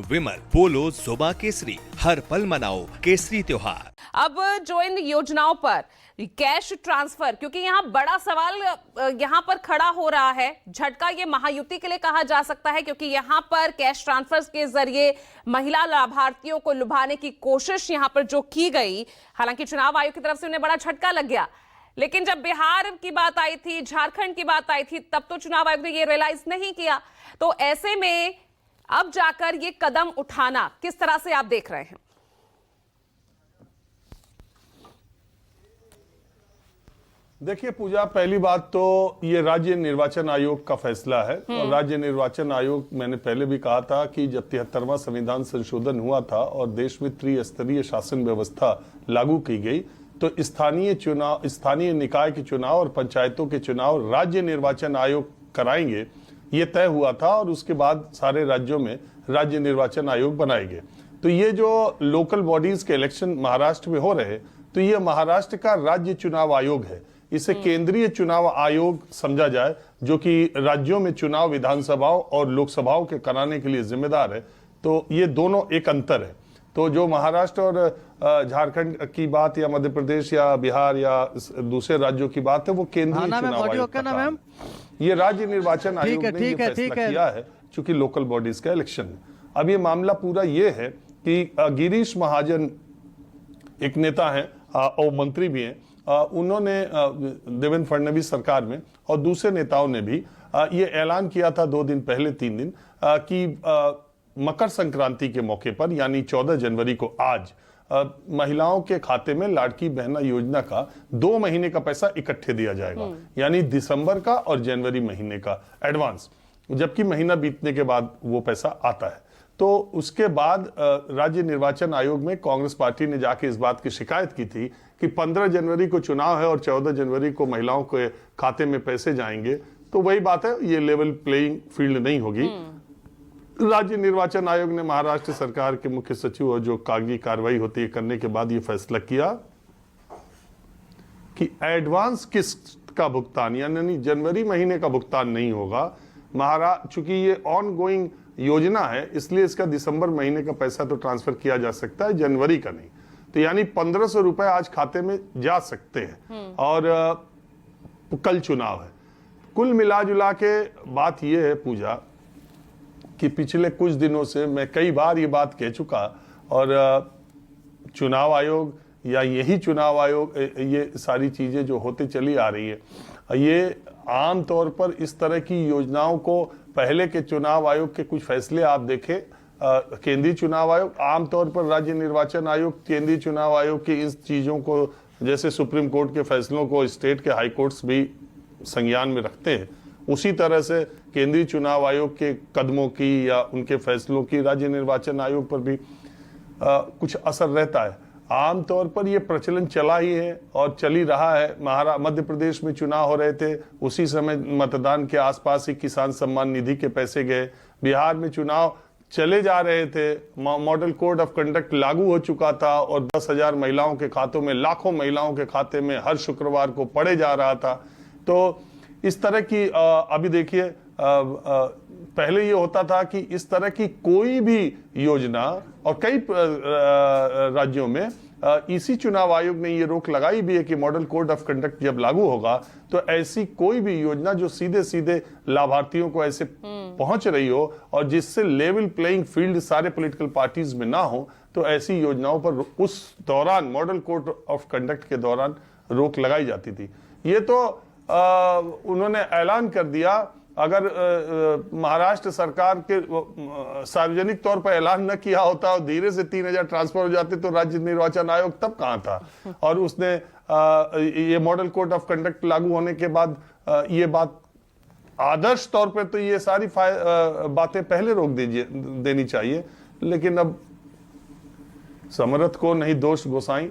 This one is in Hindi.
विमल, पोलो, जोबा केसरी, हर पल मनाओ केसरी त्योहार। अब जो इन योजनाओं पर कैश ट्रांसफर, क्योंकि यहाँ बड़ा सवाल यहाँ पर खड़ा हो रहा है, झटका ये महायुति के लिए कहा जा सकता है, क्योंकि यहाँ पर कैश ट्रांसफर के जरिए महिला लाभार्थियों को लुभाने की कोशिश यहाँ पर जो की गई, हालांकि चुनाव आयोग की तरफ से उन्हें बड़ा झटका लग गया, लेकिन जब बिहार की बात आई थी, झारखंड की बात आई थी, तब तो चुनाव आयोग ने ये रियलाइज नहीं किया। तो ऐसे में अब जाकर ये कदम उठाना किस तरह से आप देख रहे हैं? देखिए पूजा, पहली बात तो ये राज्य निर्वाचन आयोग का फैसला है और राज्य निर्वाचन आयोग, मैंने पहले भी कहा था कि जब 73वां संविधान संशोधन हुआ था और देश में त्रिस्तरीय शासन व्यवस्था लागू की गई, तो स्थानीय निकाय के चुनाव और पंचायतों के चुनाव राज्य निर्वाचन आयोग कराएंगे, ये तय हुआ था और उसके बाद सारे राज्यों में राज्य निर्वाचन आयोग बनाएंगे। तो ये जो लोकल बॉडीज के इलेक्शन महाराष्ट्र में हो रहे, तो ये महाराष्ट्र का राज्य चुनाव आयोग है, इसे केंद्रीय चुनाव आयोग समझा जाए, जो कि राज्यों में चुनाव विधानसभाओं और लोकसभाओं के कराने के लिए जिम्मेदार है। तो ये दोनों एक अंतर है। तो जो महाराष्ट्र और झारखंड की बात या मध्य प्रदेश या बिहार या दूसरे राज्यों की बात है, वो केंद्रीय चुनाव आयोग का काम है। ये राज्य निर्वाचन आयोग ने ये फैसला किया है, चूंकि लोकल बॉडीज का इलेक्शन है। अब ये मामला पूरा ये है कि गिरीश महाजन एक नेता है और मंत्री भी हैं, उन्होंने देवेंद्र फडणवीस सरकार में और दूसरे नेताओं ने भी ये ऐलान किया था 2 दिन पहले, 3 दिन, कि मकर संक्रांति के मौके पर यानी 14 जनवरी को आज महिलाओं के खाते में लाड़की बहना योजना का 2 महीने का पैसा इकट्ठे दिया जाएगा, यानी दिसंबर का और जनवरी महीने का एडवांस, जबकि महीना बीतने के बाद वो पैसा आता है। तो उसके बाद राज्य निर्वाचन आयोग में कांग्रेस पार्टी ने जाके इस बात की शिकायत की थी कि 15 जनवरी को चुनाव है और 14 जनवरी को महिलाओं के खाते में पैसे जाएंगे, तो वही बात है, ये लेवल प्लेइंग फील्ड नहीं होगी। राज्य निर्वाचन आयोग ने महाराष्ट्र सरकार के मुख्य सचिव और जो कागजी कार्रवाई होती है करने के बाद ये फैसला किया कि एडवांस किस्त का भुगतान यानी जनवरी महीने का भुगतान नहीं होगा। चूंकि ये ऑन गोइंग योजना है, इसलिए इसका दिसंबर महीने का पैसा तो ट्रांसफर किया जा सकता है, जनवरी का नहीं। तो यानी 1500 रुपए आज खाते में जा सकते हैं और कल चुनाव है। कुल मिला जुला के बात यह है पूजा कि पिछले कुछ दिनों से मैं कई बार ये बात कह चुका, और चुनाव आयोग या यही चुनाव आयोग, ये सारी चीजें जो होते चली आ रही है, ये आम तौर पर इस तरह की योजनाओं को, पहले के चुनाव आयोग के कुछ फैसले आप देखें, केंद्रीय चुनाव आयोग, आमतौर पर राज्य निर्वाचन आयोग केंद्रीय चुनाव आयोग की इस चीजों को, जैसे सुप्रीम कोर्ट के फैसलों को स्टेट के हाई कोर्ट्स भी संज्ञान में रखते हैं, उसी तरह से केंद्रीय चुनाव आयोग के कदमों की या उनके फैसलों की राज्य निर्वाचन आयोग पर भी कुछ असर रहता है। आमतौर पर यह प्रचलन चला ही है और चल ही रहा है। मध्य प्रदेश में चुनाव हो रहे थे, उसी समय मतदान के आसपास ही किसान सम्मान निधि के पैसे गए। बिहार में चुनाव चले जा रहे थे, मॉडल कोड ऑफ कंडक्ट लागू हो चुका था और 10,000 महिलाओं के खातों में, लाखों महिलाओं के खाते में हर शुक्रवार को पड़े जा रहा था। तो इस तरह की अभी देखिए, पहले ये होता था कि इस तरह की कोई भी योजना, और कई राज्यों में इसी चुनाव आयोग ने ये रोक लगाई भी है कि मॉडल कोड ऑफ कंडक्ट जब लागू होगा तो ऐसी कोई भी योजना जो सीधे सीधे लाभार्थियों को ऐसे पहुंच रही हो और जिससे लेवल प्लेइंग फील्ड सारे पॉलिटिकल पार्टीज में ना हो, तो ऐसी योजनाओं पर उस दौरान मॉडल कोड ऑफ कंडक्ट के दौरान रोक लगाई जाती थी। ये तो उन्होंने ऐलान कर दिया। अगर महाराष्ट्र सरकार के सार्वजनिक तौर पर ऐलान न किया होता और धीरे से 3000 ट्रांसफर हो जाते तो राज्य निर्वाचन आयोग तब कहां था। और उसने ये मॉडल कोड ऑफ कंडक्ट लागू होने के बाद ये बात आदर्श तौर पर तो ये सारी बातें पहले रोक देनी चाहिए, लेकिन अब समर्थ को नहीं दोष गोसाई।